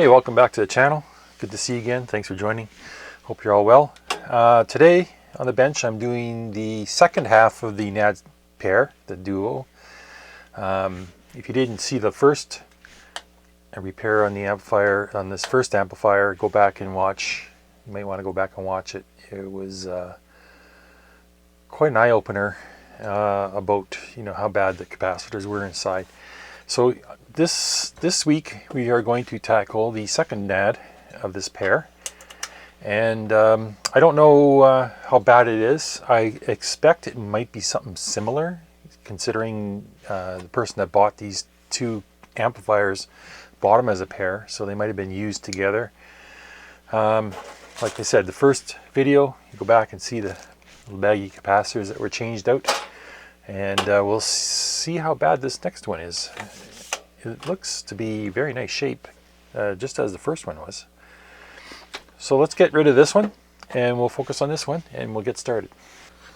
Hey, welcome back to the channel. Good to see you again. Thanks for joining. Hope you're all well. Today on the bench I'm doing the second half of the Nad pair, the Duo. If you didn't see the first repair on the amplifier, on this first amplifier, go back and watch. You might want to go back and watch it. It was quite an eye-opener about how bad the capacitors were inside. So this week we are going to tackle the second Nad of this pair, and I don't know how bad it is. I expect it might be something similar, considering the person that bought these two amplifiers bought them as a pair, so they might have been used together. Like I said, the first video, you go back and see the little baggy capacitors that were changed out, and we'll see how bad this next one is. It looks to be very nice shape, just as the first one was. So let's get rid of this one and we'll focus on this one and we'll get started.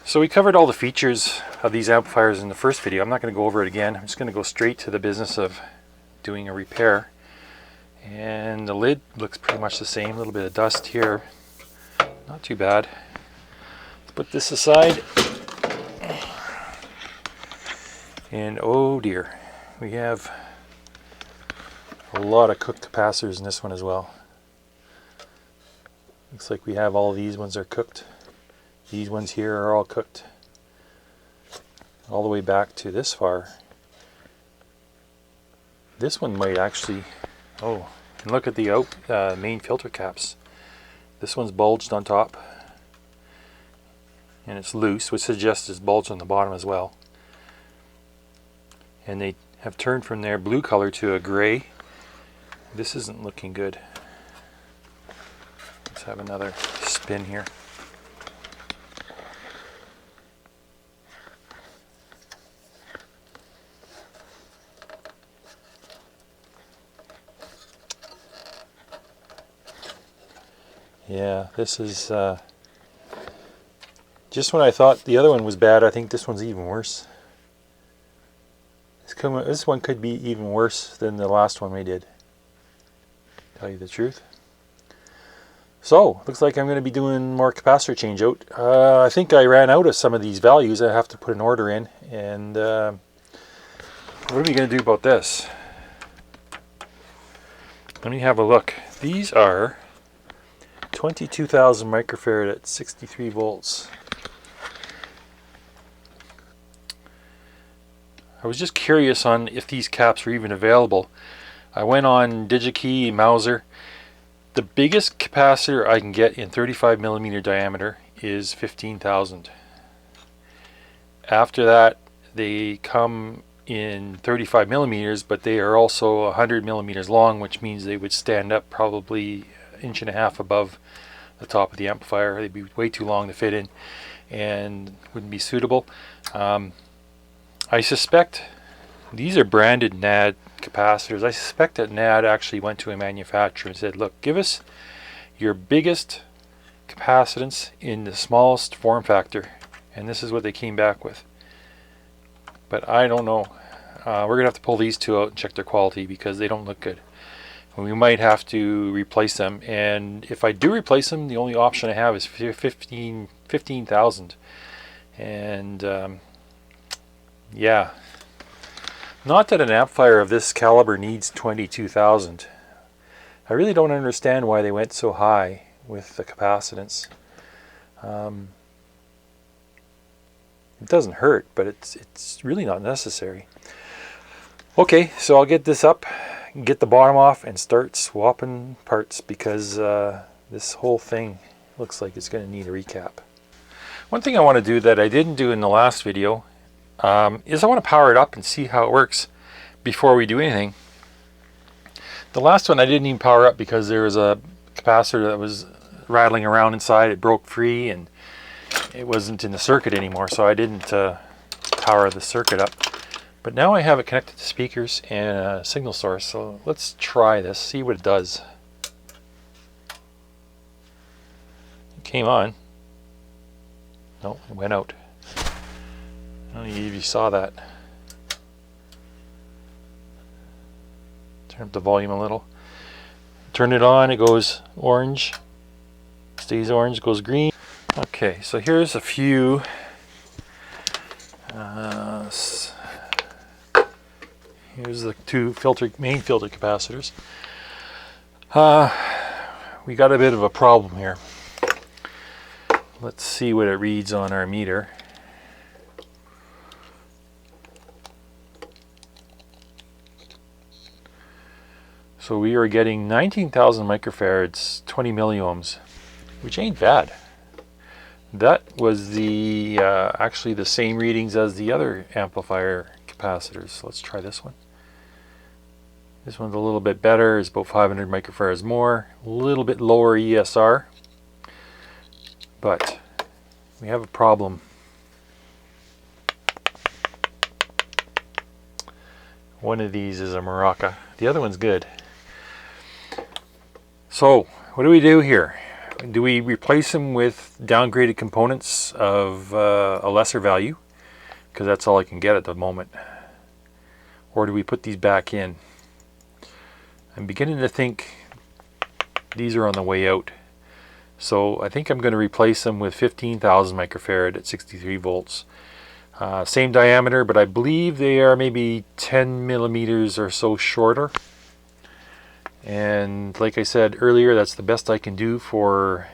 So we covered all the features of these amplifiers in the first video. I'm not going to go over it again. I'm just going to go straight to the business of doing a repair. And the lid looks pretty much the same. A little bit of dust here. Not too bad. Let's put this aside. And oh dear, we have a lot of cooked capacitors in this one as well. Looks like we have all these ones are cooked. These ones here are all cooked. All the way back to this far. This one might actually... Oh, and look at the main filter caps. This one's bulged on top. And it's loose, which suggests it's bulged on the bottom as well. And they have turned from their blue color to a gray. This isn't looking good. Let's have another spin here. Yeah, this is just when I thought the other one was bad, I think this one's even worse. This one could be even worse than the last one we did. Tell you the truth. So, looks like I'm going to be doing more capacitor change out. I think I ran out of some of these values. I have to put an order in. And what are we going to do about this? Let me have a look. These are 22,000 microfarad at 63 volts. I was just curious on if these caps were even available. I went on DigiKey, Mauser. The biggest capacitor I can get in 35 millimeter diameter is 15,000. After that, they come in 35 millimeters, but they are also 100 millimeters long, which means they would stand up probably an inch and a half above the top of the amplifier. They'd be way too long to fit in and wouldn't be suitable. I suspect these are branded Nad capacitors. I suspect that Nad actually went to a manufacturer and said, look, give us your biggest capacitance in the smallest form factor, and this is what they came back with. But I don't know. We're gonna have to pull these two out and check their quality because they don't look good. We might have to replace them, and if I do replace them, the only option I have is 15,000. And yeah, not that an amplifier of this caliber needs 22,000. I really don't understand why they went so high with the capacitance. It doesn't hurt, but it's really not necessary. Okay, so I'll get this up, get the bottom off, and start swapping parts because this whole thing looks like it's going to need a recap. One thing I want to do that I didn't do in the last video is I want to power it up and see how it works before we do anything. The last one I didn't even power up because there was a capacitor that was rattling around inside. It broke free and it wasn't in the circuit anymore, so I didn't power the circuit up. But now I have it connected to speakers and a signal source, so let's try this, see what it does. It came on. No, it went out. I don't know if you saw that. Turn up the volume a little. Turn it on, it goes orange, stays orange, goes green. Okay, so here's a few here's the two main filter capacitors. We got a bit of a problem here. Let's see what it reads on our meter. So we are getting 19,000 microfarads, 20 milliohms, which ain't bad. That was the actually the same readings as the other amplifier capacitors. Let's try this one. This one's a little bit better. It's about 500 microfarads more, a little bit lower ESR, but we have a problem. One of these is a maraca. The other one's good. So what do we do here? Do we replace them with downgraded components of a lesser value? Because that's all I can get at the moment. Or do we put these back in? I'm beginning to think these are on the way out. So I think I'm going to replace them with 15,000 microfarad at 63 volts. Same diameter, but I believe they are maybe 10 millimeters or so shorter. And like I said earlier, that's the best I can do for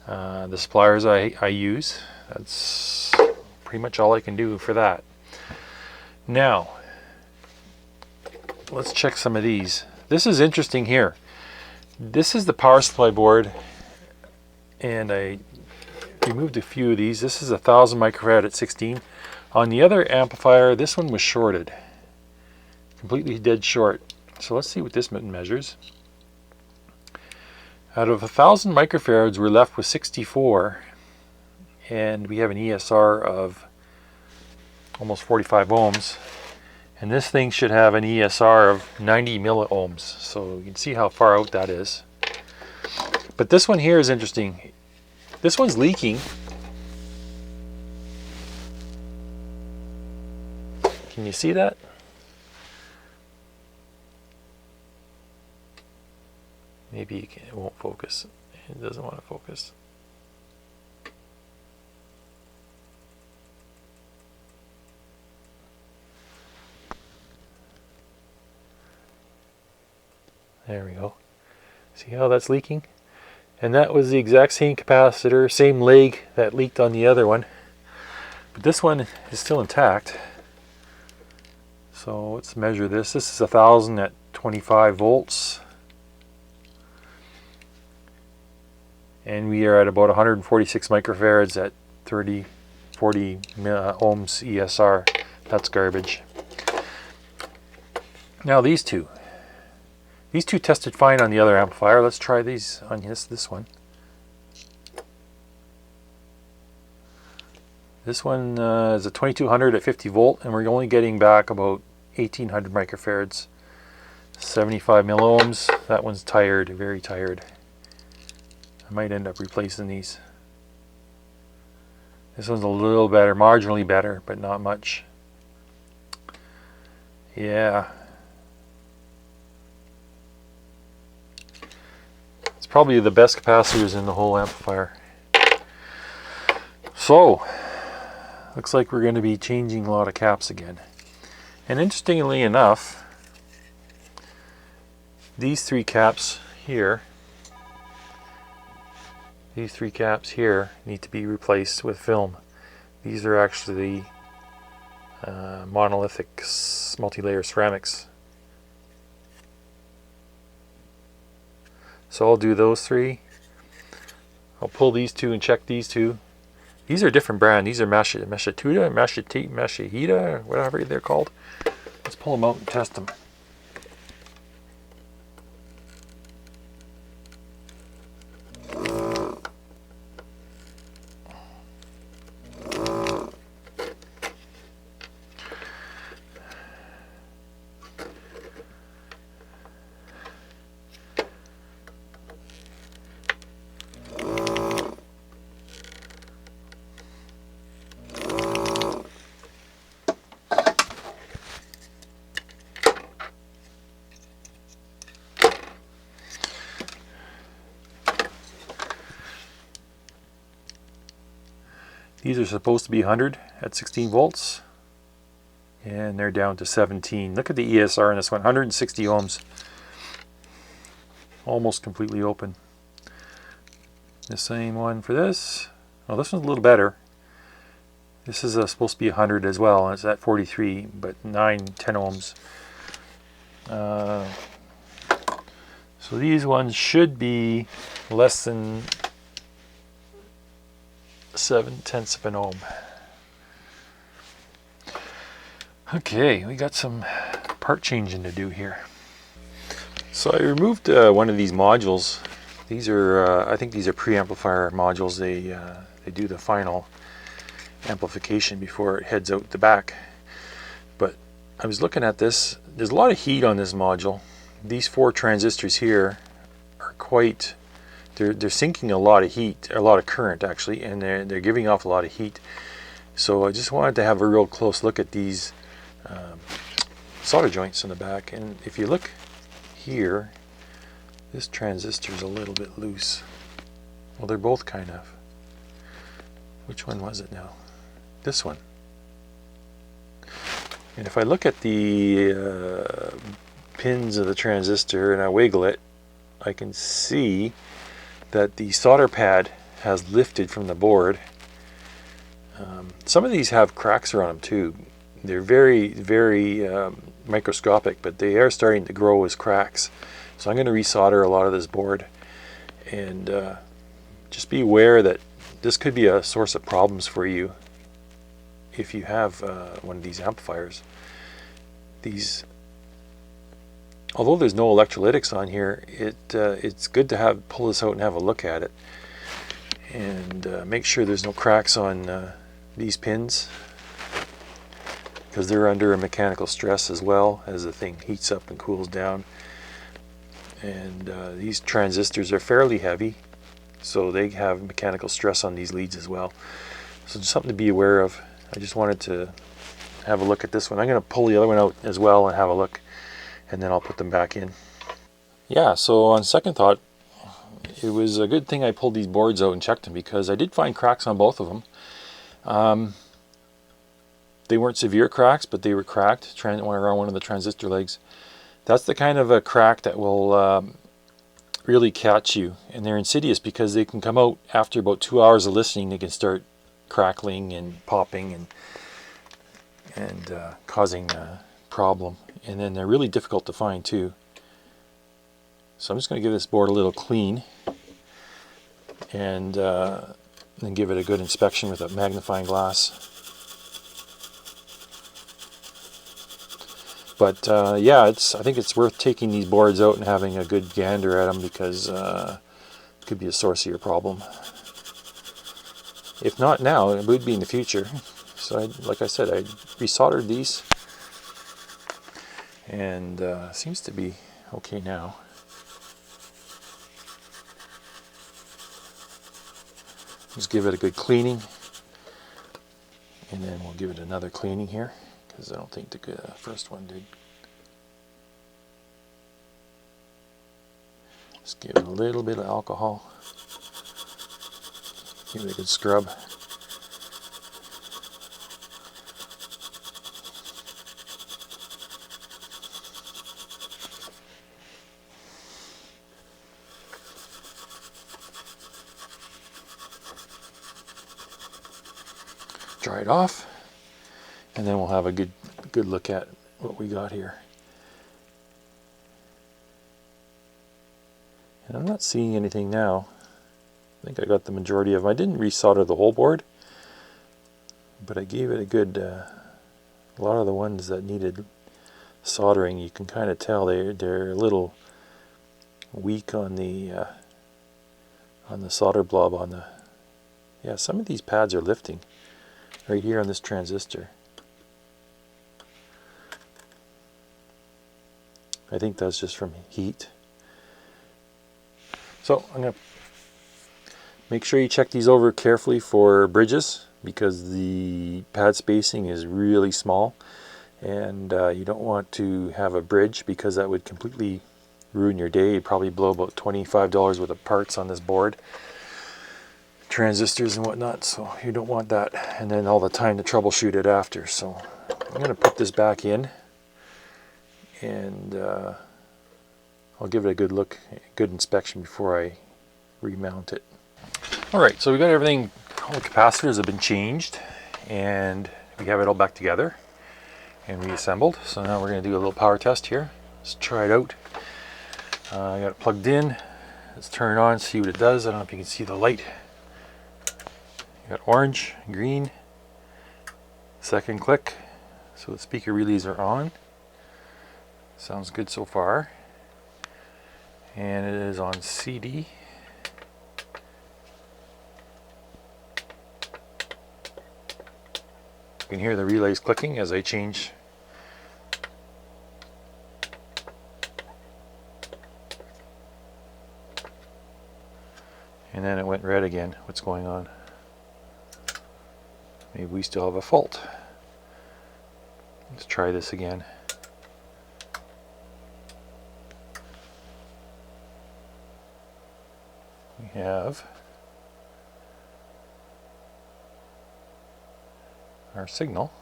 the suppliers I use. That's pretty much all I can do for that. Now, let's check some of these. This is interesting here. This is the power supply board, and I removed a few of these. This is 1,000 microfarad at 16. On the other amplifier, this one was shorted, completely dead short. So let's see what this measures. Out of 1,000 microfarads, we're left with 64, and we have an ESR of almost 45 ohms. And this thing should have an ESR of 90 milliohms, so you can see how far out that is. But this one here is interesting. This one's leaking. Can you see that? Maybe you can, it won't focus. It doesn't want to focus. There we go. See how that's leaking? And that was the exact same capacitor, same leg that leaked on the other one. But this one is still intact. So let's measure this. This is 1,000 at 25 volts. And we are at about 146 microfarads at 40 ohms ESR. That's garbage. Now these two tested fine on the other amplifier. Let's try these on this one. This one is a 2200 at 50 volt, and we're only getting back about 1800 microfarads, 75 milliohms. That one's tired, very tired. I might end up replacing these. This one's a little better, marginally better, but not much. Yeah. It's probably the best capacitors in the whole amplifier. So, looks like we're going to be changing a lot of caps again. And interestingly enough, these three caps here need to be replaced with film. These are actually monolithic multi-layer ceramics. So I'll do those three. I'll pull these two and check these two. These are a different brand. These are Mashihita, whatever they're called. Let's pull them out and test them. These are supposed to be 100 at 16 volts, and they're down to 17. Look at the ESR on this one, 160 ohms. Almost completely open. The same one for this. Well, this one's a little better. This is supposed to be 100 as well, and it's at 43, but 10 ohms. So these ones should be less than 7/10 of an ohm. Okay, we got some part changing to do here. So I removed one of these modules. These are, I think these are preamplifier modules. They do the final amplification before it heads out the back. But I was looking at this. There's a lot of heat on this module. These 4 transistors here are quite, they're sinking a lot of heat, a lot of current actually, and they're giving off a lot of heat. So I just wanted to have a real close look at these solder joints in the back. And if you look here, this transistor is a little bit loose. Well, they're both kind of. Which one was it now? This one. And if I look at the pins of the transistor and I wiggle it, I can see that the solder pad has lifted from the board. Some of these have cracks around them too. They're very, very microscopic, but they are starting to grow as cracks. So I'm going to resolder a lot of this board, and just be aware that this could be a source of problems for you if you have one of these amplifiers. Although there's no electrolytics on here, it's good to pull this out and have a look at it, and make sure there's no cracks on these pins, because they're under a mechanical stress as well as the thing heats up and cools down. And these transistors are fairly heavy, so they have mechanical stress on these leads as well. So just something to be aware of. I just wanted to have a look at this one. I'm going to pull the other one out as well and have a look, and then I'll put them back in. Yeah, so on second thought, it was a good thing I pulled these boards out and checked them, because I did find cracks on both of them. They weren't severe cracks, but they were cracked around one of the transistor legs. That's the kind of a crack that will really catch you, and they're insidious because they can come out after about 2 hours of listening. They can start crackling and popping and causing a problem, and then they're really difficult to find too. So I'm just going to give this board a little clean, and then give it a good inspection with a magnifying glass. But yeah, I think it's worth taking these boards out and having a good gander at them, because it could be a source of your problem. If not now, it would be in the future. So like I said, I resoldered these, and seems to be okay now. Just give it a good cleaning, and then we'll give it another cleaning here, because I don't think the first one did. Just give it a little bit of alcohol. Give it a good scrub. Dry it off, and then we'll have a good look at what we got here. And I'm not seeing anything now. I think I got the majority of them. I didn't resolder the whole board, but I gave it a good, a lot of the ones that needed soldering, you can kind of tell they're a little weak on the solder blob on the, yeah, some of these pads are lifting right here on this transistor. I think that's just from heat. So I'm going to make sure you check these over carefully for bridges, because the pad spacing is really small, and you don't want to have a bridge, because that would completely ruin your day. You'd probably blow about $25 worth of parts on this board. transistors and whatnot, so you don't want that, and then all the time to troubleshoot it after. So I'm going to put this back in, and I'll give it a good look, good inspection before I remount it. Alright, so we got everything, all the capacitors have been changed, and we have it all back together and reassembled. So now we're going to do a little power test here. Let's try it out. I got it plugged in. Let's turn it on, see what it does. I don't know if you can see the light. You got orange, green, second click. So the speaker relays are on. Sounds good so far. And it is on CD. You can hear the relays clicking as I change. And then it went red again. What's going on? Maybe we still have a fault. Let's try this again. We have our signal,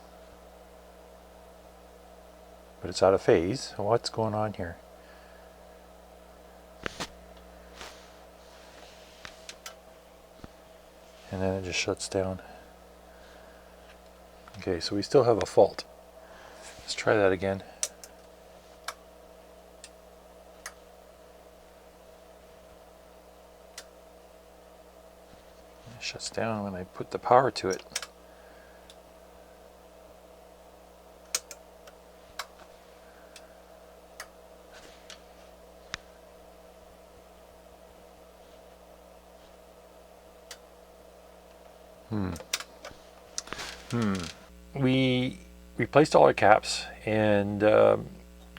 but it's out of phase. So what's going on here? And then it just shuts down. Okay, so we still have a fault. Let's try that again. It shuts down when I put the power to it. We replaced all our caps, and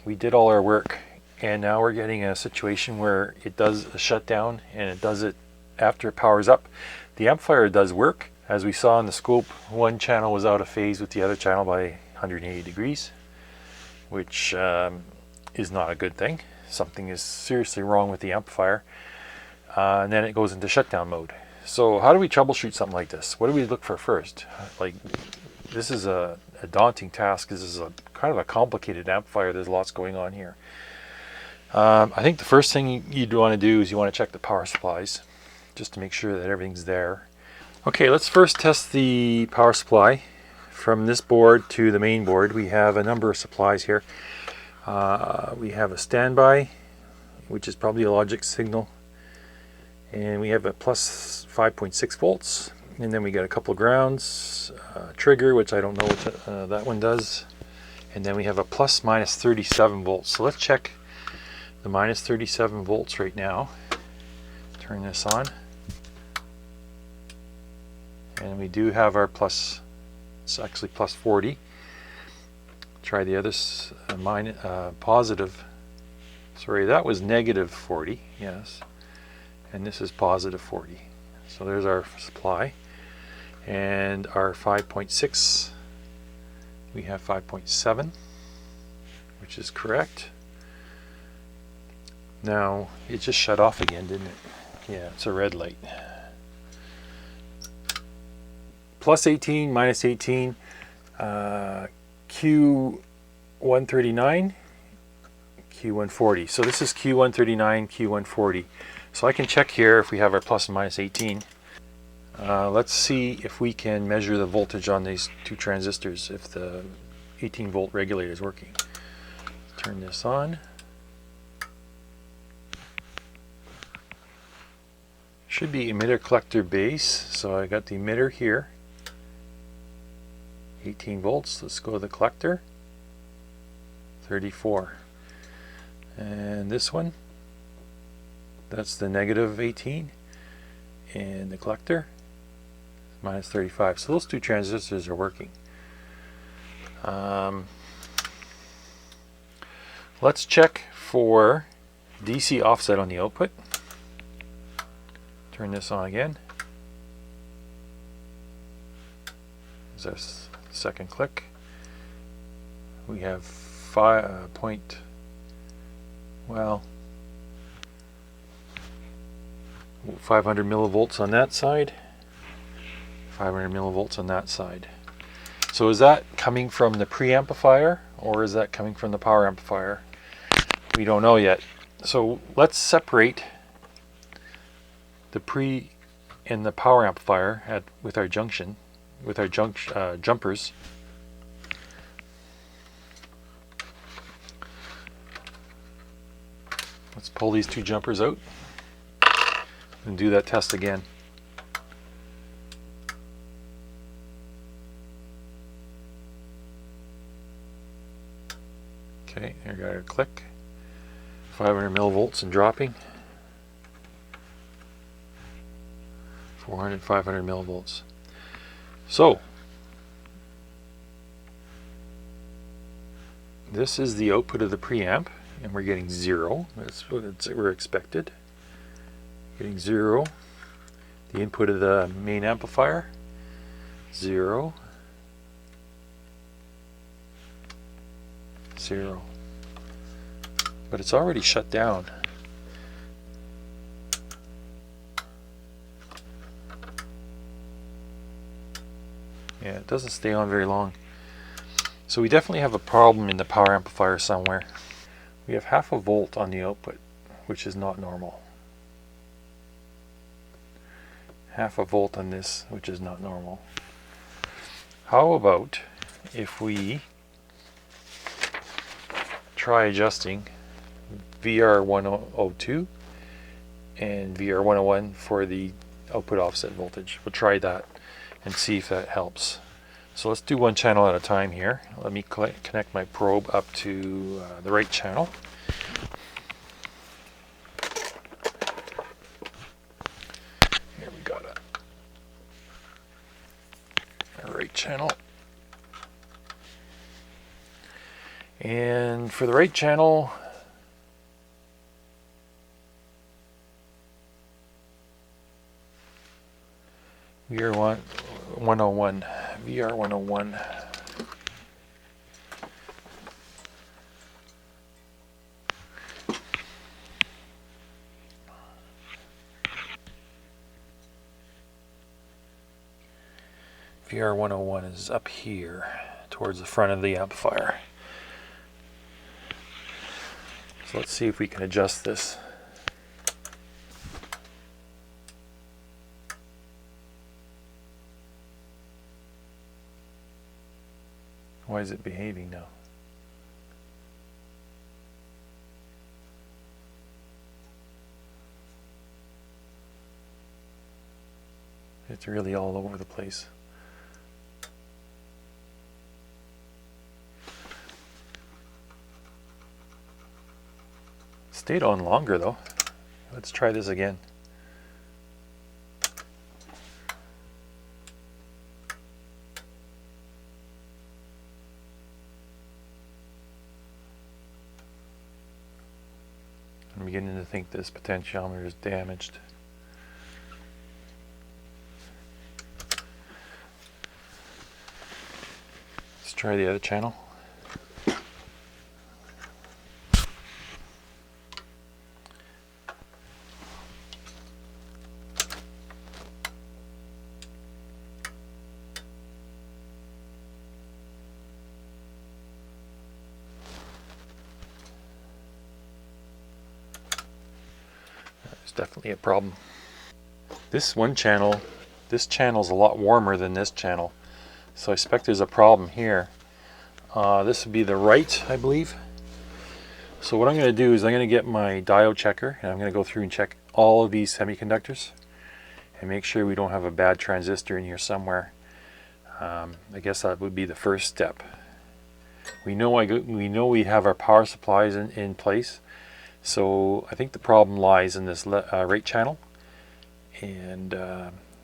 we did all our work, and now we're getting a situation where it does a shutdown, and it does it after it powers up. The amplifier does work. As we saw in the scope, one channel was out of phase with the other channel by 180 degrees, which is not a good thing. Something is seriously wrong with the amplifier. And then it goes into shutdown mode. So how do we troubleshoot something like this? What do we look for first? Like, this is a daunting task. This is a kind of a complicated amplifier. There's lots going on here. I think the first thing you'd want to do is you want to check the power supplies, just to make sure that everything's there. Okay, let's first test the power supply. From this board to the main board, we have a number of supplies here. We have a standby, which is probably a logic signal, and we have a plus 5.6 volts, and then we got a couple of grounds, trigger, which I don't know what that one does, and then we have a plus minus 37 volts. So let's check the minus 37 volts right now. Turn this on, and we do have our plus. It's actually plus 40. Try the other positive. Sorry, that was negative 40. Yes, and this is positive 40. So there's our supply, and our 5.6. We have 5.7, which is correct. Now it just shut off again, didn't it? Yeah, it's a red light. Plus 18, minus 18, Q139, Q140. So this is Q139, Q140. So I can check here if we have our plus and minus 18. Let's see if we can measure the voltage on these two transistors, if the 18 volt regulator is working. Turn this on. Should be emitter collector base. So I got the emitter here. 18 volts. Let's go to the collector. 34. And this one, that's the negative 18. And the collector, minus 35. So those two transistors are working. Let's check for DC offset on the output. Turn this on again. There's our second click. We have 500 millivolts on that side. 500 millivolts on that side. So is that coming from the preamplifier or is that coming from the power amplifier? We don't know yet. So let's separate the pre and the power amplifier with our junction, with our jumpers. Let's pull these two jumpers out and do that test again. Okay, here we got our click. 500 millivolts and dropping. 400, 500 millivolts. So this is the output of the preamp, and we're getting 0. That's what we're expected. Getting 0. The input of the main amplifier, 0. 0. But it's already shut down. Yeah, it doesn't stay on very long. So we definitely have a problem in the power amplifier somewhere. We have 0.5 volt on the output, which is not normal. 0.5 volt on this, which is not normal. How about if we try adjusting VR102 and VR101 for the output offset voltage? We'll try that and see if that helps. So let's do one channel at a time here. Let me connect my probe up to the right channel. Here we got a right channel. And for the right channel, VR101, VR101. VR101 is up here towards the front of the amplifier. So let's see if we can adjust this. Why is it behaving now? It's really all over the place. Stayed on longer though. Let's try this again. I'm beginning to think this potentiometer is damaged. Let's try the other channel. Definitely a problem. This one channel, this channel's a lot warmer than this channel, so I expect there's a problem here. This would be the right, I believe. So what I'm going to do is I'm going to get my diode checker and I'm going to go through and check all of these semiconductors and make sure we don't have a bad transistor in here somewhere. I guess that would be the first step. We know we have our power supplies in place. So I think the problem lies in this right channel, and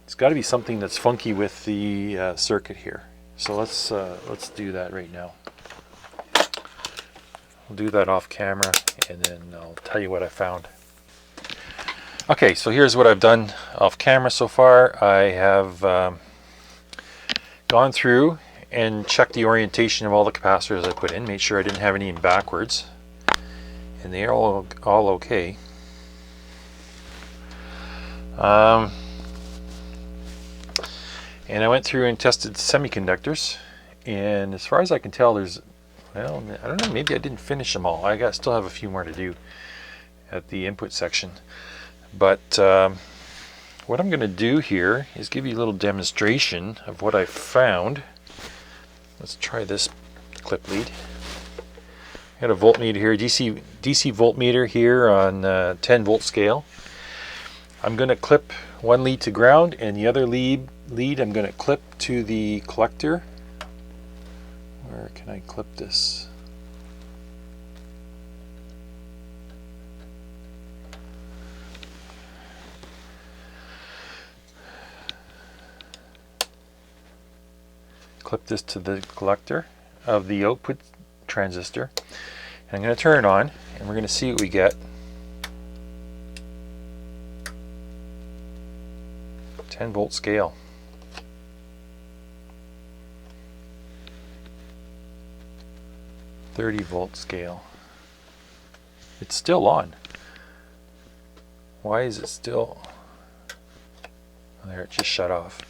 it's got to be something that's funky with the circuit here. So let's do that right now. I'll do that off camera, and then I'll tell you what I found. Okay, so here's what I've done off camera so far. I have gone through and checked the orientation of all the capacitors I put in, made sure I didn't have any in backwards. And they're all okay. And I went through and tested semiconductors, and as far as I can tell, there's, well, I don't know, maybe I didn't finish them all. Still have a few more to do at the input section. But what I'm going to do here is give you a little demonstration of what I found. Let's try this clip lead. I got a voltmeter here, DC voltmeter here on 10 volt scale. I'm going to clip one lead to ground, and the other lead I'm going to clip to the collector. Where can I clip this? Clip this to the collector of the output transistor. And I'm going to turn it on, and we're going to see what we get. 10 volt scale. .30 volt scale. It's still on. Why is it still? Oh, there, it just shut off.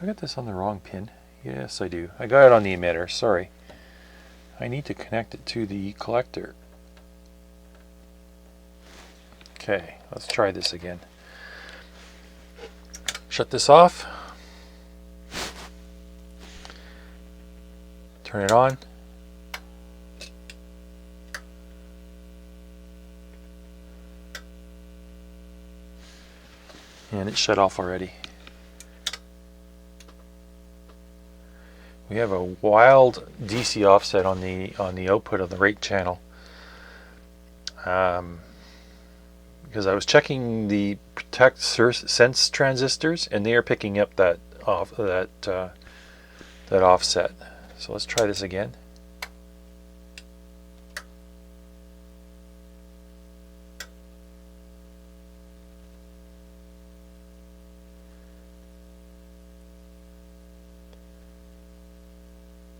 I got this on the wrong pin. Yes, I do. I got it on the emitter. Sorry. I need to connect it to the collector. Okay, let's try this again. Shut this off. Turn it on. And it shut off already. We have a wild DC offset on the output of the rate channel. Because I was checking the protect sense transistors, and they are picking up that offset. So let's try this again.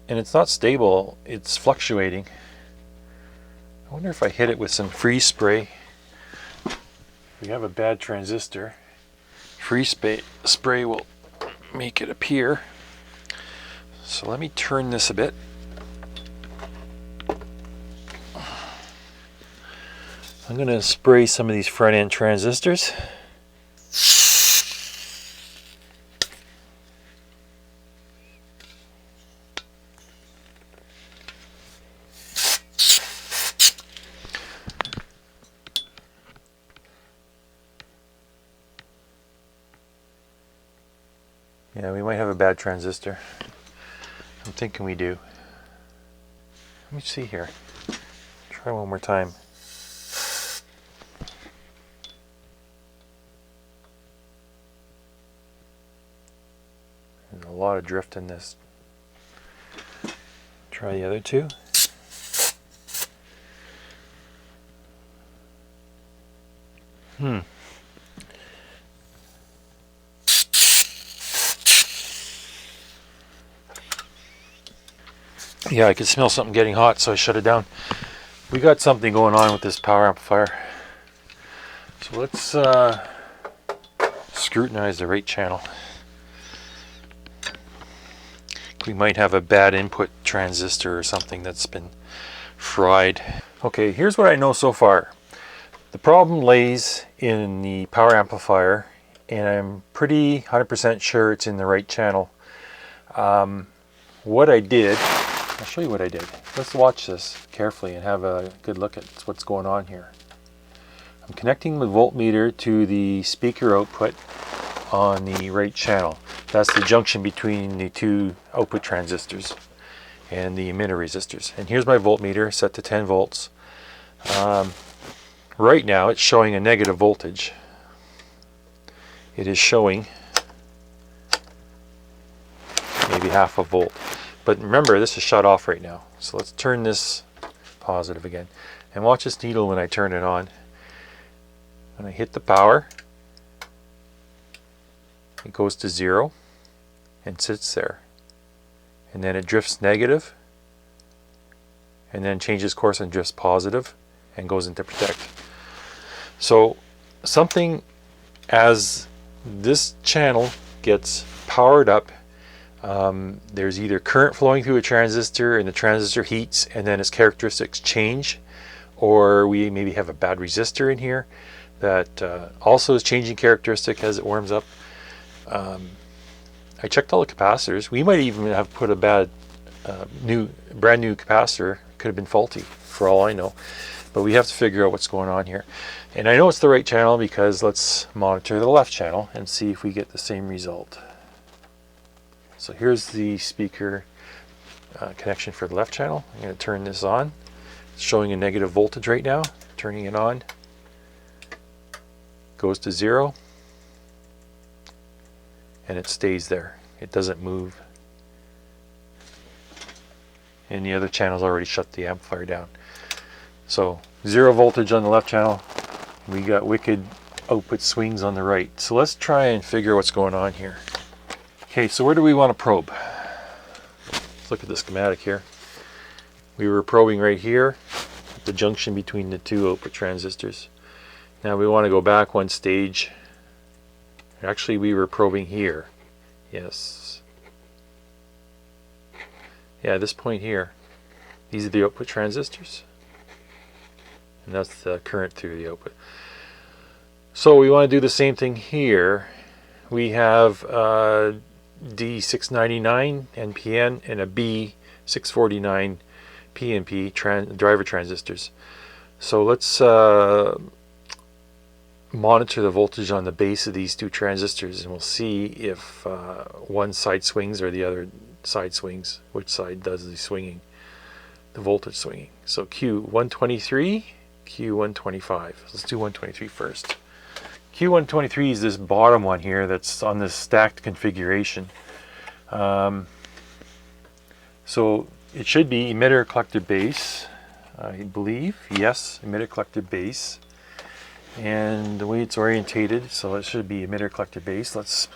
And it's not stable, it's fluctuating. I wonder if I hit it with some freeze spray. We have a bad transistor. Freeze spray will make it appear. So let me turn this a bit. I'm going to spray some of these front end transistors. Yeah, we might have a bad transistor. I'm thinking we do. Let me see here. Try one more time. There's a lot of drift in this. Try the other two. Yeah, I could smell something getting hot, so I shut it down. We got something going on with this power amplifier. So let's scrutinize the rate channel. We might have a bad input transistor or something that's been fried. Okay, here's what I know so far. The problem lays in the power amplifier, and I'm pretty 100% sure it's in the right channel. What I did, I'll show you what I did. Let's watch this carefully and have a good look at what's going on here. I'm connecting the voltmeter to the speaker output on the right channel. That's the junction between the two output transistors and the emitter resistors. And here's my voltmeter set to 10 volts. Right now it's showing a negative voltage. It is showing maybe half a volt. But remember, this is shut off right now. So let's turn this positive again. And watch this needle when I turn it on. When I hit the power, it goes to 0 and sits there. And then it drifts negative, and then changes course and drifts positive and goes into protect. So something as this channel gets powered up, there's either current flowing through a transistor and the transistor heats and then its characteristics change, or we maybe have a bad resistor in here that also is changing characteristic as it warms up. I checked all the capacitors. We might even have put a bad brand new capacitor. Could have been faulty for all I know, but we have to figure out what's going on here. And I know it's the right channel because let's monitor the left channel and see if we get the same result. So here's the speaker connection for the left channel. I'm going to turn this on. It's showing a negative voltage right now. Turning it on. Goes to 0. And it stays there. It doesn't move. And the other channel's already shut the amplifier down. So 0 voltage on the left channel. We got wicked output swings on the right. So let's try and figure what's going on here. Okay, so where do we want to probe? Let's look at the schematic here. We were probing right here, the junction between the two output transistors. Now we want to go back one stage. Actually, we were probing here. Yes. Yeah, this point here. These are the output transistors. And that's the current through the output. So we want to do the same thing here. We have D699 NPN and a B649 PNP driver transistors. So let's monitor the voltage on the base of these two transistors, and we'll see if one side swings or the other side swings. Which side does the swinging, the voltage swinging. So Q123, Q125. Let's do 123 first. Q123 is this bottom one here that's on this stacked configuration. So it should be emitter collector base, I believe. Yes, emitter collector base. And the way it's orientated, so it should be emitter collector base. Let's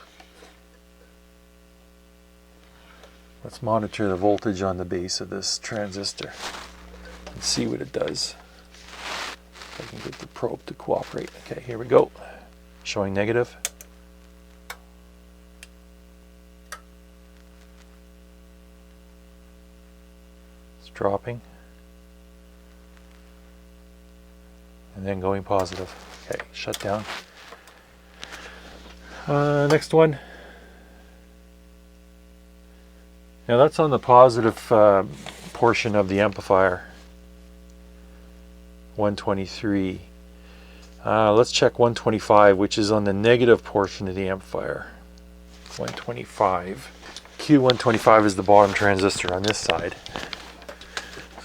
monitor the voltage on the base of this transistor and see what it does. If I can get the probe to cooperate. Okay, here we go. Showing negative. It's dropping. And then going positive. Okay, shut down. Next one. Now that's on the positive portion of the amplifier. 123. Let's check 125, which is on the negative portion of the amplifier. 125. Q125 is the bottom transistor on this side.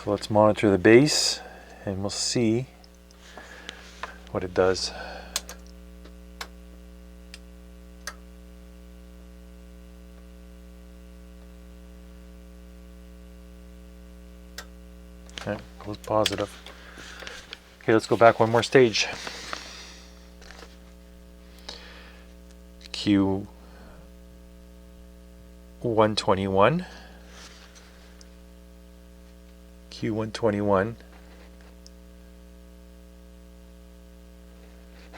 So let's monitor the base and we'll see what it does. Okay, goes positive. Okay, let's go back one more stage. Q121. Q121.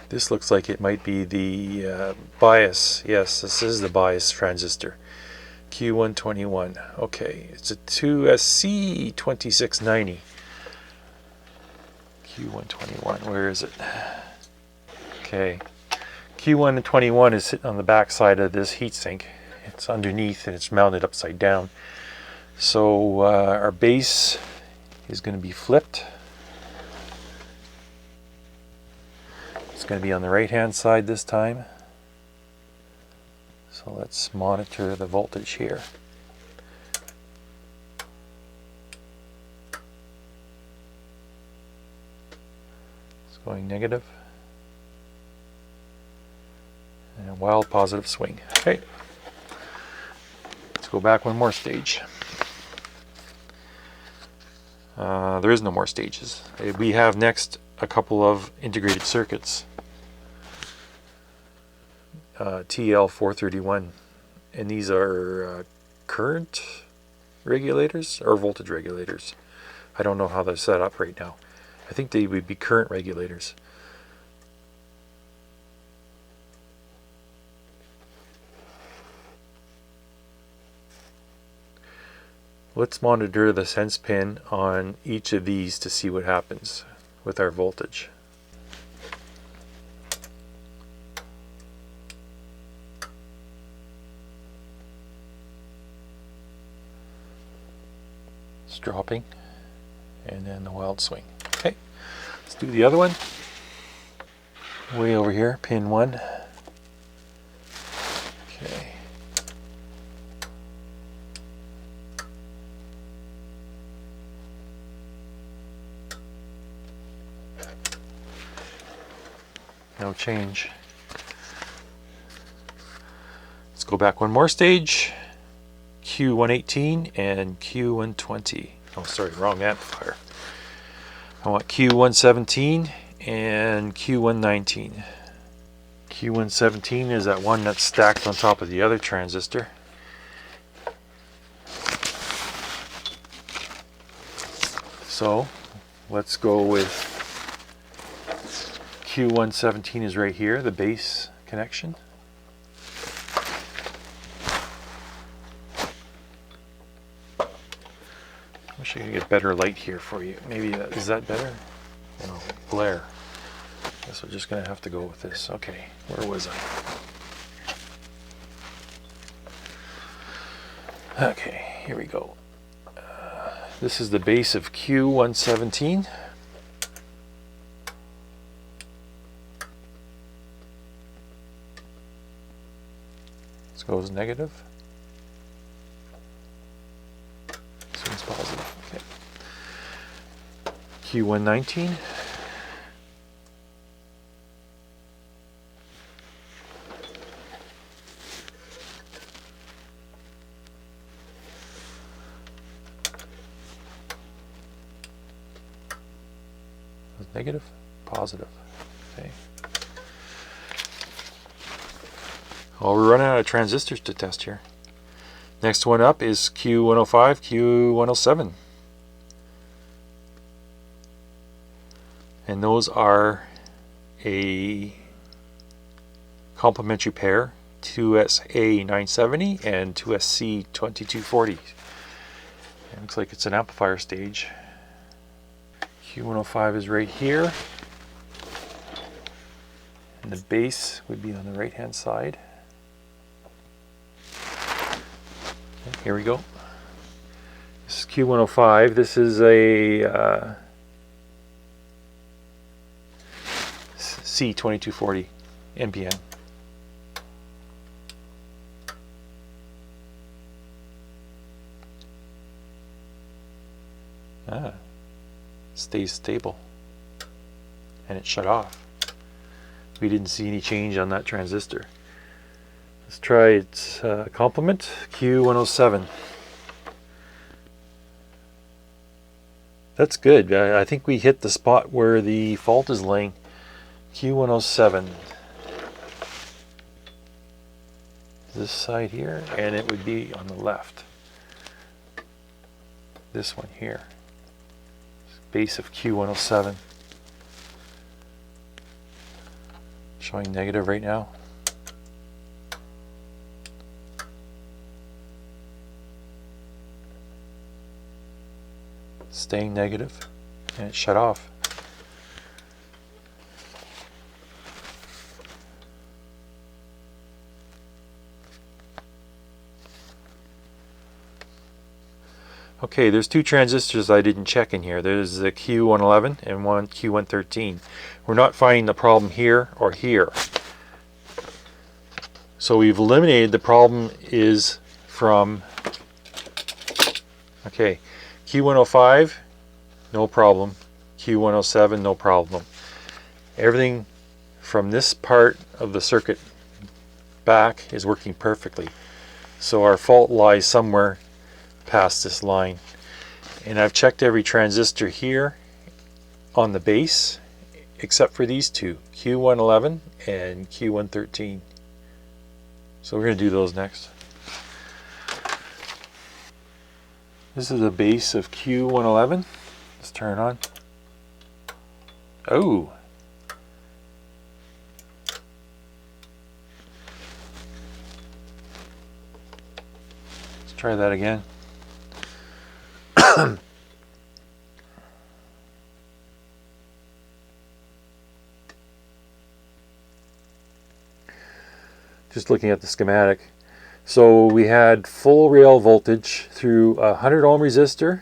This looks like it might be the bias. Yes, this is the bias transistor. Q121. Okay, it's a 2SC2690. Q121, where is it? Okay, Q121 is sitting on the back side of this heatsink. It's underneath and it's mounted upside down. So our base is going to be flipped. It's going to be on the right hand side this time. So let's monitor the voltage here. It's going negative. And a wild positive swing. Okay. Let's go back one more stage. There is no more stages. We have next a couple of integrated circuits. TL431, and these are current regulators or voltage regulators. I don't know how they're set up right now. I think they would be current regulators. Let's monitor the sense pin on each of these to see what happens with our voltage. It's dropping, and then the wild swing. Okay, let's do the other one. Way over here, pin 1. Okay. No change. Let's go back one more stage. Q118 and Q120. Oh, sorry, wrong amplifier. I want Q117 and Q119. Q117 is that one that's stacked on top of the other transistor. So let's go with Q117 is right here, the base connection. I wish I could get better light here for you. Maybe, is that better? No, glare. Guess we're just going to have to go with this. Okay, where was I? Okay, here we go. This is the base of Q117. This goes negative. This one's positive. Okay. Q119. Negative, positive. Okay. Well, we're running out of transistors to test here. Next one up is Q105, Q107. And those are a complementary pair, 2SA970 and 2SC2240. It looks like it's an amplifier stage. Q105 is right here, and the base would be on the right hand side. Okay, here we go. This is Q105. This is a C2240 NPN. Stays stable, and it shut off. We didn't see any change on that transistor. Let's try its complement, Q107. That's good. I think we hit the spot where the fault is laying. Q107. This side here, and it would be on the left. This one here. Base of Q107. Showing negative right now. Staying negative, and it shut off. Okay, there's two transistors I didn't check in here. There's the Q111 and one Q113. We're not finding the problem here or here. So we've eliminated the problem is from, okay, Q105, no problem. Q107, no problem. Everything from this part of the circuit back is working perfectly. So our fault lies somewhere past this line, and I've checked every transistor here on the base except for these two, Q111 and Q113. So we're going to do those next. This is the base of Q111. Let's turn it on. Oh, let's try that again. Just looking at the schematic. So we had full rail voltage through a 100 ohm resistor,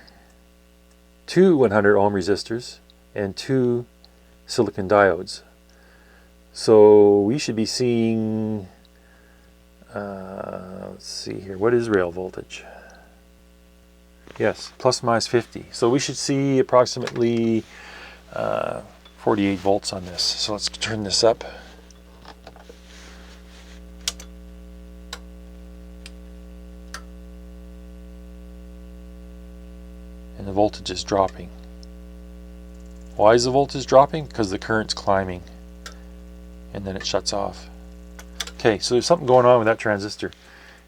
two 100 ohm resistors, and two silicon diodes. So we should be seeing, let's see here, what is rail voltage? Yes, plus minus 50. So we should see approximately 48 volts on this. So let's turn this up. And the voltage is dropping. Why is the voltage dropping? Because the current's climbing. And then it shuts off. Okay, so there's something going on with that transistor.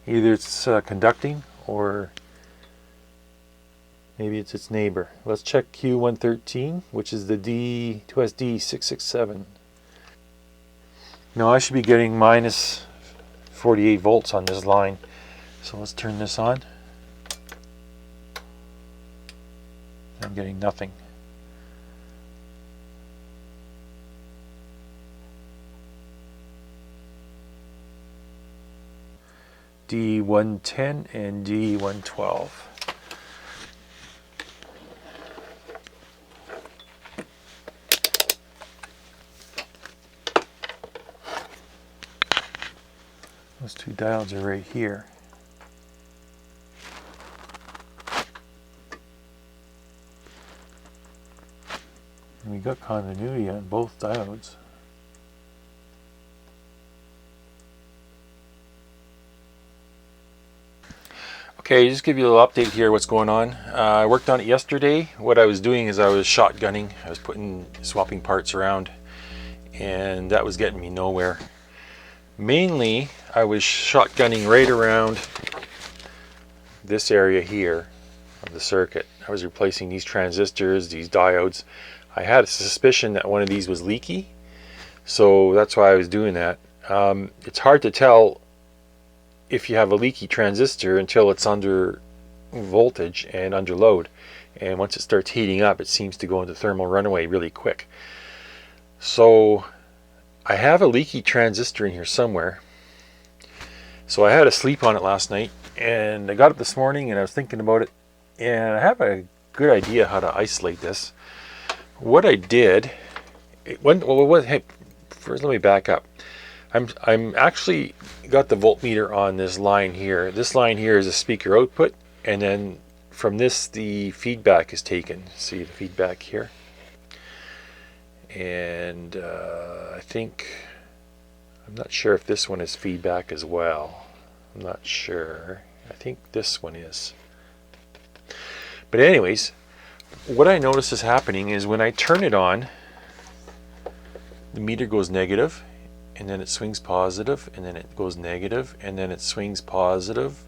Either it's conducting, or maybe it's its neighbor. Let's check Q113, which is the D2SD667. Now I should be getting minus 48 volts on this line. So let's turn this on. I'm getting nothing. D110 and D112. Those two diodes are right here. And we got continuity on both diodes. Okay, just give you a little update here what's going on. I worked on it yesterday. What I was doing is I was shotgunning. I was swapping parts around, and that was getting me nowhere. Mainly, I was shotgunning right around this area here of the circuit. I was replacing these transistors, these diodes. I had a suspicion that one of these was leaky, so that's why I was doing that. It's hard to tell if you have a leaky transistor until it's under voltage and under load, and once it starts heating up, it seems to go into thermal runaway really quick. So I have a leaky transistor in here somewhere. So I had to sleep on it last night, and I got up this morning and I was thinking about it, and I have a good idea how to isolate this. What I did, hey, first let me back up. I'm actually got the voltmeter on this line here. This line here is a speaker output, and then from this the feedback is taken. See the feedback here? And I think, I'm not sure if this one is feedback as well. I'm not sure. I think this one is. But anyways, what I notice is happening is when I turn it on, the meter goes negative, and then it swings positive, and then it goes negative, and then it swings positive,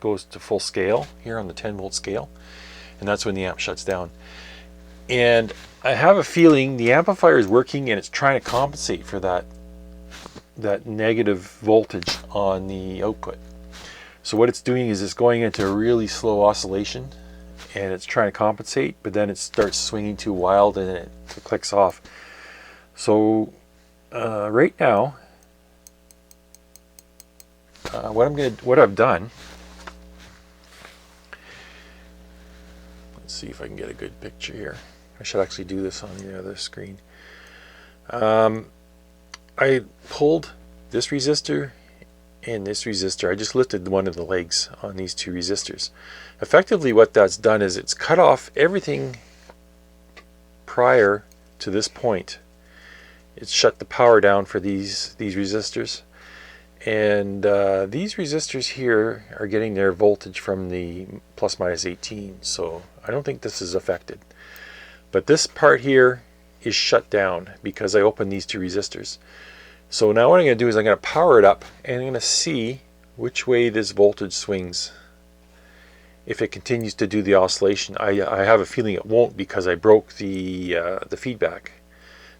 goes to full scale here on the 10 volt scale, and that's when the amp shuts down. And I have a feeling the amplifier is working and it's trying to compensate for that negative voltage on the output. So what it's doing is it's going into a really slow oscillation, and it's trying to compensate, but then it starts swinging too wild and it clicks off. So right now, what I've done, let's see if I can get a good picture here. I should actually do this on the other screen. I pulled this resistor and this resistor. I just lifted one of the legs on these two resistors. Effectively what that's done is it's cut off everything prior to this point. It's shut the power down for these resistors, and these resistors here are getting their voltage from the plus minus 18, so I don't think this is affected. But this part here is shut down because I opened these two resistors. So now what I'm going to do is I'm going to power it up, and I'm going to see which way this voltage swings. If it continues to do the oscillation, I have a feeling it won't, because I broke the feedback.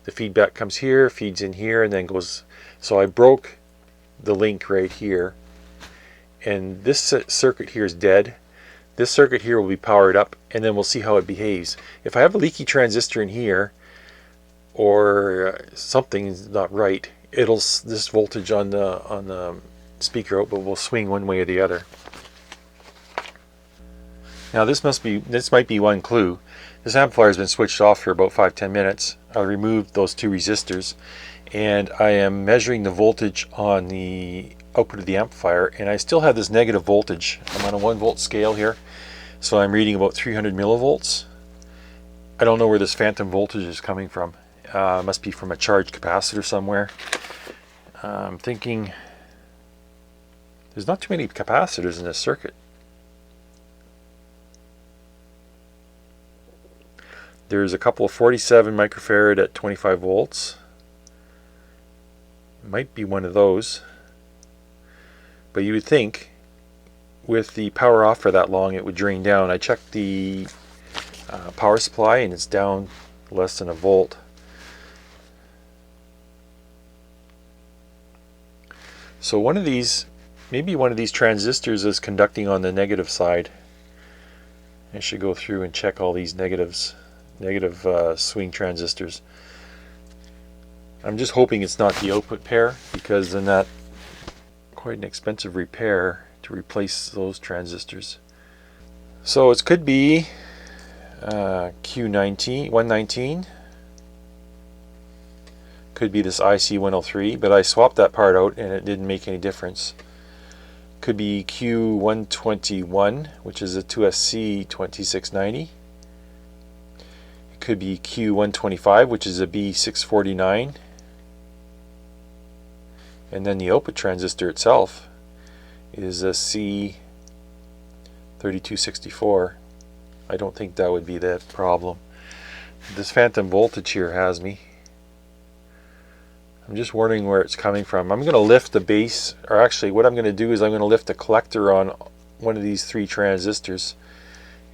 The feedback comes here, feeds in here, and then goes. So I broke the link right here, and this circuit here is dead. This circuit here will be powered up, and then we'll see how it behaves. If I have a leaky transistor in here, or something's not right, this voltage on the speaker output will swing one way or the other. Now this might be one clue. This amplifier has been switched off for about 5-10 minutes. I removed those two resistors, and I am measuring the voltage on the output of the amplifier, and I still have this negative voltage. I'm on a 1-volt scale here, so I'm reading about 300 millivolts. I don't know where this phantom voltage is coming from. It must be from a charged capacitor somewhere. I'm thinking there's not too many capacitors in this circuit. There's a couple of 47 microfarad at 25 volts. It might be one of those. But you would think with the power off for that long it would drain down. I checked the power supply and it's down less than a volt. So maybe one of these transistors is conducting on the negative side. I should go through and check all these negative swing transistors. I'm just hoping it's not the output pair, because then that's quite an expensive repair to replace those transistors. So it could be Q119, could be this IC103, but I swapped that part out and it didn't make any difference. Could be Q121, which is a 2SC2690. Could be Q125, which is a B649, and then the output transistor itself is a C3264. I don't think that would be the problem. This phantom voltage here has me. I'm just wondering where it's coming from. I'm going to lift the base, or actually what I'm going to do is I'm going to lift the collector on one of these 3 transistors,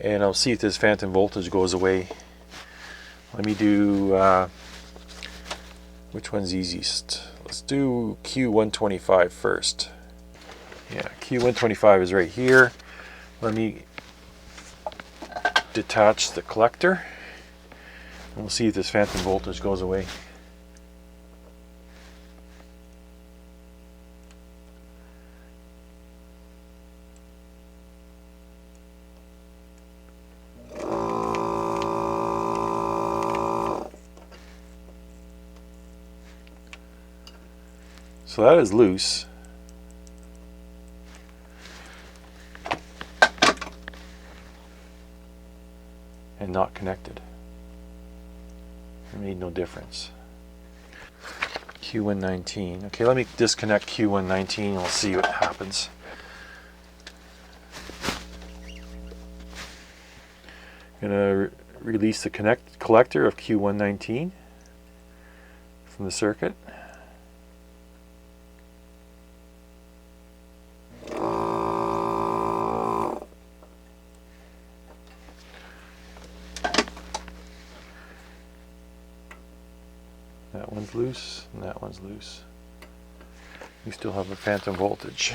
and I'll see if this phantom voltage goes away. Let me do, which one's easiest? Let's do Q125 first. Yeah, Q125 is right here. Let me detach the collector, and we'll see if this phantom voltage goes away. So that is loose. And not connected. It made no difference. Q119. Okay, let me disconnect Q119 and we'll see what happens. I'm going to release the collector of Q119 from the circuit. That one's loose, and that one's loose. You still have a phantom voltage.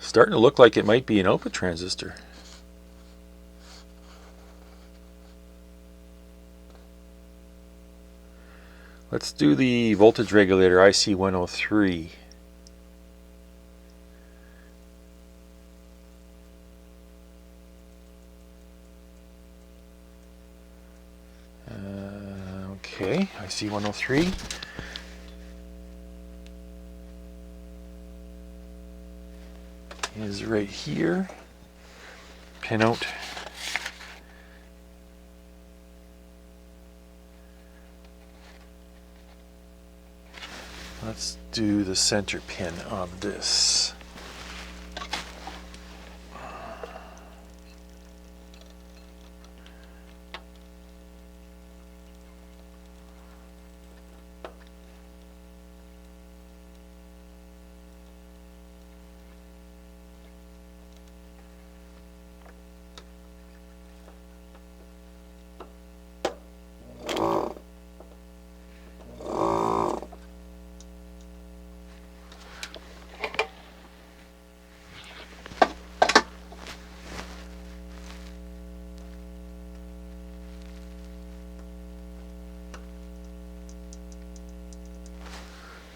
Starting to look like it might be an output transistor. Let's do the voltage regulator IC103. Okay, IC103. Is right here. Pin out. Let's do the center pin of this.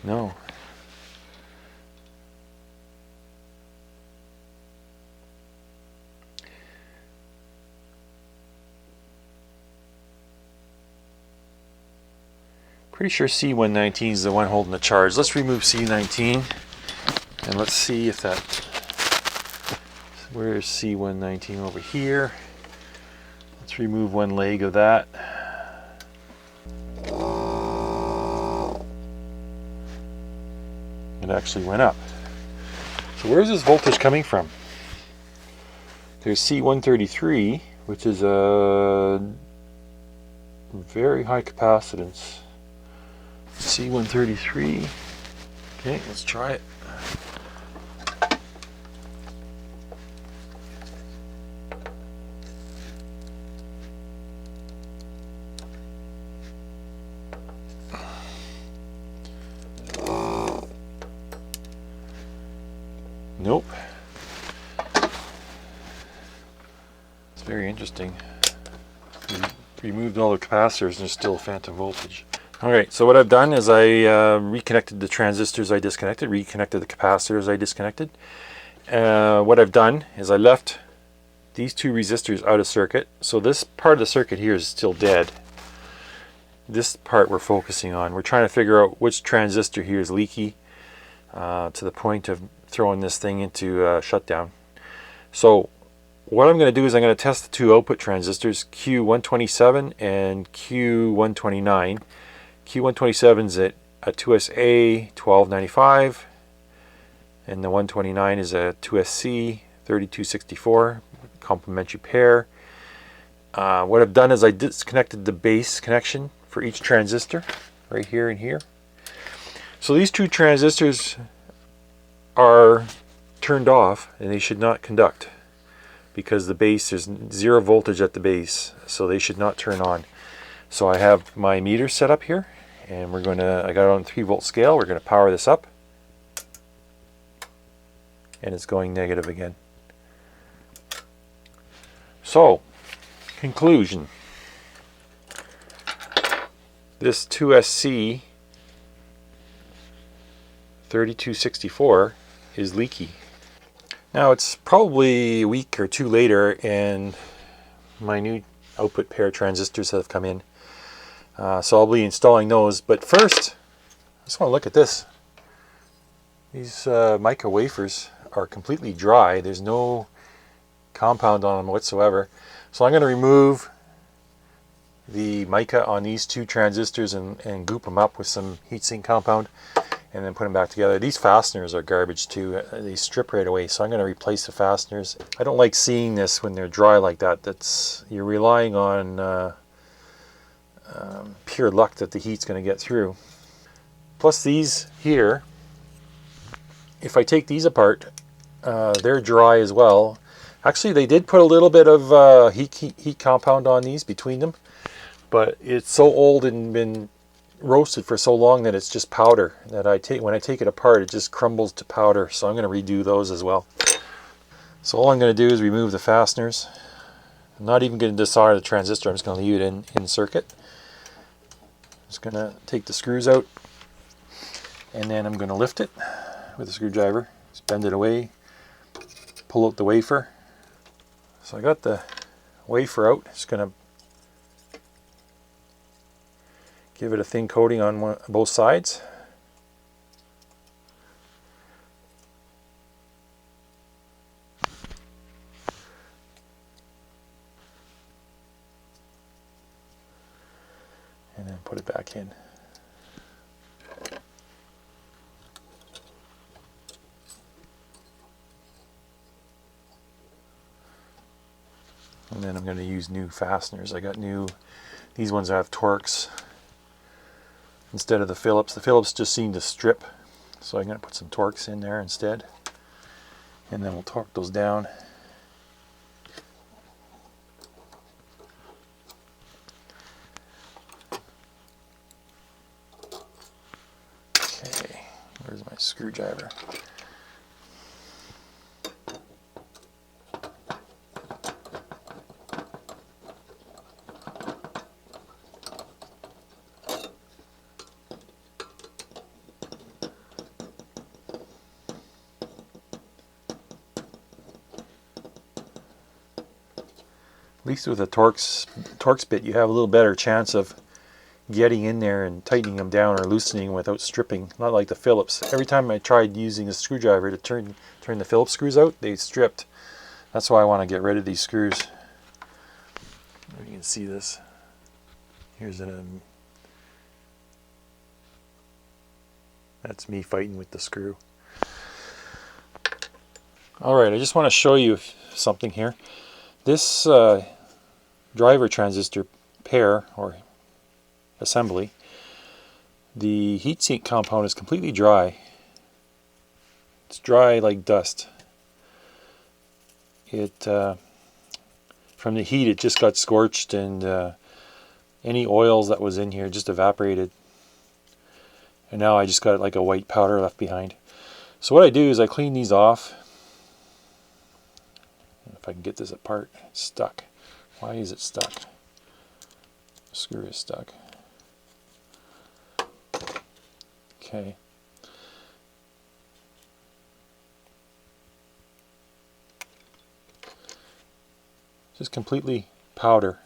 No. Pretty sure C119 is the one holding the charge. Let's remove C19 and let's see if that... Where's C119? Over here. Let's remove one leg of that. It actually went up. So where's this voltage coming from? There's C133, which is a very high capacitance. C133. Okay, let's try it. Nope. It's very interesting. We removed all the capacitors and there's still a phantom voltage. Alright, so what I've done is I reconnected the transistors I disconnected, reconnected the capacitors I disconnected. What I've done is I left these two resistors out of circuit. So this part of the circuit here is still dead. This part we're focusing on. We're trying to figure out which transistor here is leaky to the point of throwing this thing into shutdown. So what I'm going to do is I'm going to test the two output transistors, Q127 and Q129. Q127 is at a 2SA 1295 and the 129 is a 2SC 3264, complementary pair. What I've done is I disconnected the base connection for each transistor right here and here. So these two transistors are turned off and they should not conduct because the base, there's zero voltage at the base, so they should not turn on. So I have my meter set up here and I got it on 3-volt scale. We're going to power this up and it's going negative again. So, conclusion. This 2SC 3264 is leaky. Now it's probably a week or two later and my new output pair transistors have come in. So I'll be installing those, but first I just want to look at this. These mica wafers are completely dry. There's no compound on them whatsoever. So I'm going to remove the mica on these two transistors and goop them up with some heatsink compound and then put them back together. These fasteners are garbage too. They strip right away, so I'm going to replace the fasteners. I don't like seeing this when they're dry like that. You're relying on pure luck that the heat's going to get through. Plus these here, if I take these apart, they're dry as well. Actually, they did put a little bit of heat compound on these between them, but it's so old and been roasted for so long that it's just powder that when I take it apart it just crumbles to powder, so I'm going to redo those as well. So all I'm going to do is remove the fasteners. I'm not even going to desolder the transistor, I'm just going to leave it in circuit. I'm just going to take the screws out and then I'm going to lift it with a screwdriver, just bend it away, pull out the wafer. So I got the wafer out, just going to give it a thin coating on both sides. And then put it back in. And then I'm going to use new fasteners. I got these ones have Torx instead of the Phillips. The Phillips just seem to strip, so I'm going to put some Torx in there instead, and then we'll torque those down. Okay, where's my screwdriver? At least with a Torx bit, you have a little better chance of getting in there and tightening them down or loosening without stripping. Not like the Phillips. Every time I tried using a screwdriver to turn the Phillips screws out, they stripped. That's why I want to get rid of these screws. If you can see this. Here's that's me fighting with the screw. Alright, I just want to show you something here. This driver transistor pair, or assembly, the heatsink compound is completely dry. It's dry like dust. From the heat it just got scorched, and any oils that was in here just evaporated. And now I just got like a white powder left behind. So what I do is I clean these off. If I can get this apart, it's stuck. Why is it stuck? The screw is stuck. Okay. Just completely powder.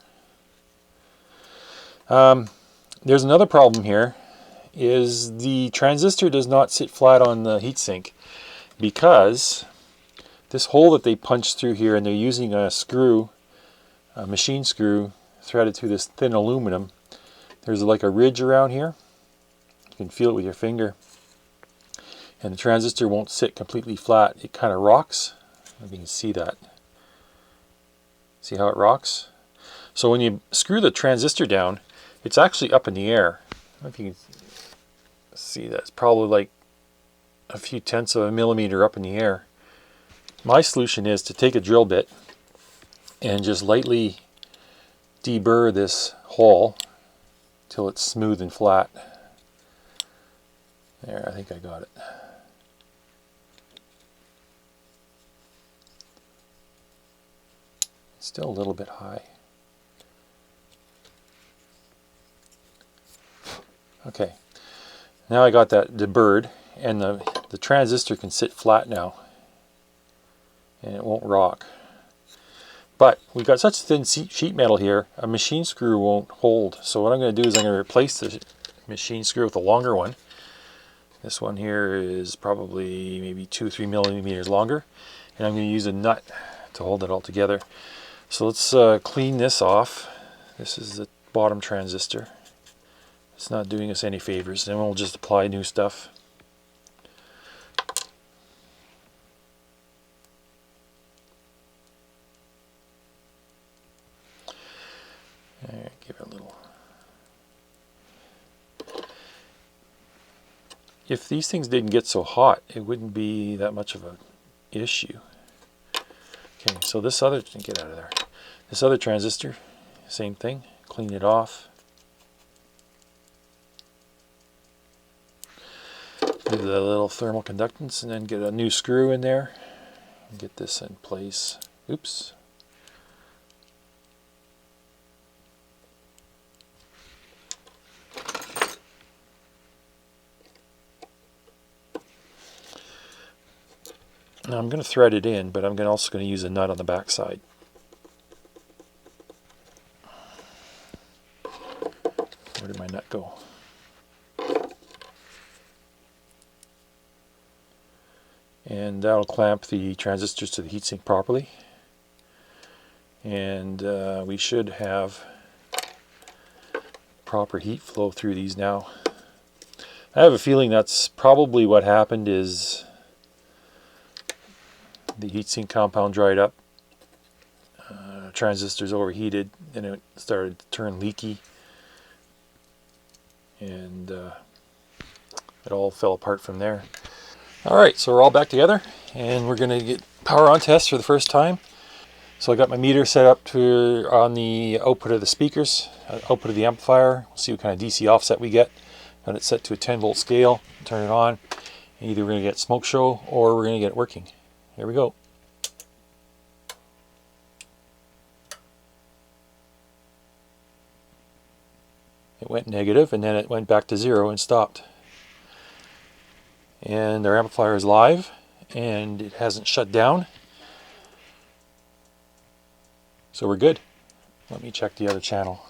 There's another problem here, is the transistor does not sit flat on the heatsink, because this hole that they punched through here, and they're using a screw, a machine screw threaded through this thin aluminum. There's like a ridge around here. You can feel it with your finger. And the transistor won't sit completely flat. It kind of rocks. If you can see that. See how it rocks? So when you screw the transistor down, it's actually up in the air. I don't know if you can see that. It's probably like a few tenths of a millimeter up in the air. My solution is to take a drill bit and just lightly deburr this hole till it's smooth and flat. There, I think I got it. It's still a little bit high. Okay, now I got that deburred, and the transistor can sit flat now, and it won't rock. But we've got such thin sheet metal here, a machine screw won't hold. So what I'm going to do is I'm going to replace the machine screw with a longer one. This one here is probably maybe 2 or 3 millimeters longer, and I'm going to use a nut to hold it all together. So let's clean this off. This is the bottom transistor. It's not doing us any favors. Then we'll just apply new stuff. There, give it a little. If these things didn't get so hot, it wouldn't be that much of an issue. Okay, so this other, get out of there. This other transistor, same thing. Clean it off. Do the little thermal conductance, and then get a new screw in there and get this in place. Oops. Now I'm going to thread it in, but I'm also going to use a nut on the back side. Where did my nut go? And that'll clamp the transistors to the heatsink properly. And we should have proper heat flow through these now. I have a feeling that's probably what happened, is the heatsink compound dried up, transistors overheated, and it started to turn leaky, and it all fell apart from there. Alright, so we're all back together, and we're going to get power on test for the first time. So I got my meter set up on the output of the speakers, output of the amplifier. We'll see what kind of DC offset we get. Got it set to a 10 volt scale. Turn it on. Either we're going to get smoke show or we're going to get it working. Here we go. It went negative, and then it went back to 0 and stopped. And our amplifier is live, and it hasn't shut down. So we're good. Let me check the other channel.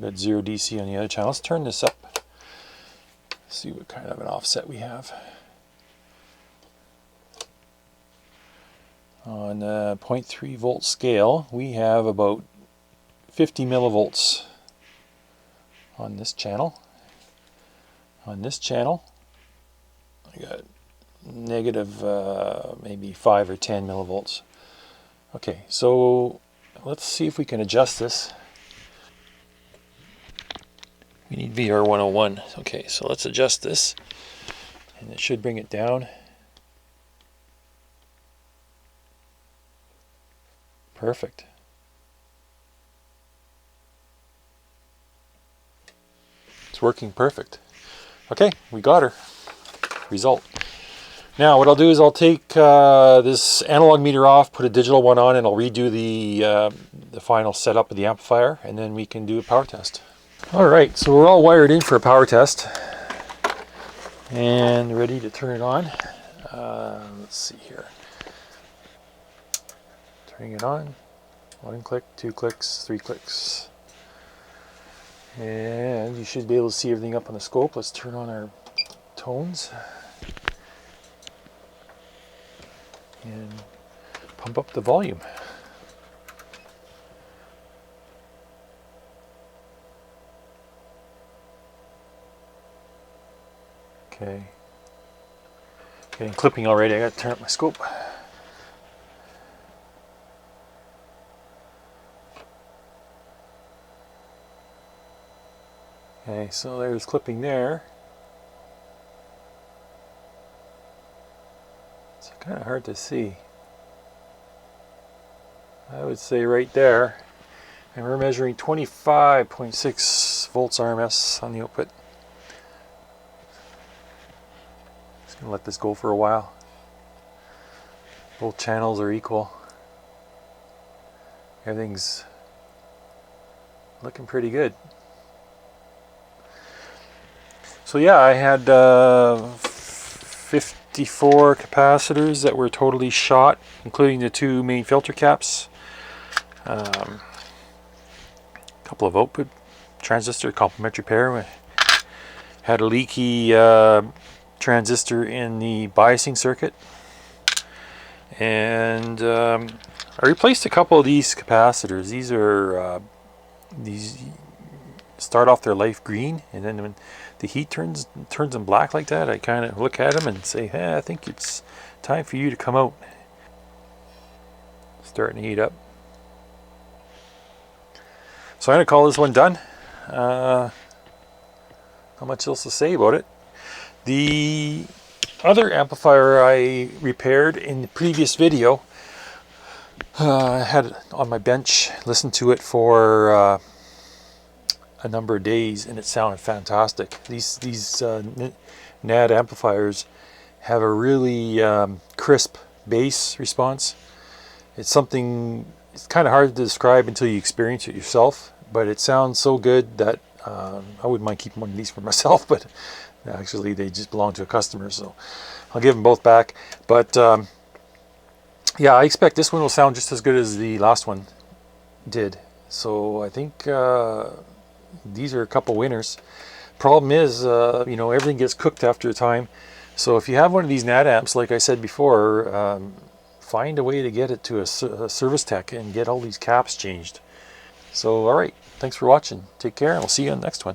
Got 0 DC on the other channel. Let's turn this up. See what kind of an offset we have. On a 0.3 volt scale, we have about 50 millivolts on this channel. On this channel, I got negative maybe 5 or 10 millivolts. Okay, so let's see if we can adjust this. We need VR 101. Okay, so let's adjust this, and it should bring it down. Perfect. It's working perfect. Okay, we got her. Result. Now what I'll do is I'll take this analog meter off, put a digital one on, and I'll redo the final setup of the amplifier, and then we can do a power test. Alright, so we're all wired in for a power test and ready to turn it on. Let's see here. Turning it on. 1 click, 2 clicks, 3 clicks. And you should be able to see everything up on the scope. Let's turn on our tones and pump up the volume. Okay. Getting clipping already. I got to turn up my scope. Okay, so there's clipping there. It's kind of hard to see. I would say right there. And we're measuring 25.6 volts RMS on the output. Just going to let this go for a while. Both channels are equal. Everything's looking pretty good. So yeah, I had 54 capacitors that were totally shot, including the 2 main filter caps. A couple of output transistor complementary pair. We had a leaky transistor in the biasing circuit. And I replaced a couple of these capacitors. These are these start off their life green, and then when the heat turns them black like that, I kind of look at them and say, hey, I think it's time for you to come out. Starting to heat up. So I'm going to call this one done. Not much else to say about it. The other amplifier I repaired in the previous video, I had it on my bench, listened to it for a number of days, and it sounded fantastic. These Nad amplifiers have a really crisp bass response. It's something, it's kind of hard to describe until you experience it yourself, but it sounds so good that I wouldn't mind keeping one of these for myself, but actually they just belong to a customer, so I'll give them both back. But yeah, I expect this one will sound just as good as the last one did. So I think these are a couple winners. Problem is, you know, everything gets cooked after a time. So if you have one of these Nad amps, like I said before, find a way to get it to a service tech and get all these caps changed. So, all right, thanks for watching. Take care, and we'll see you on the next one.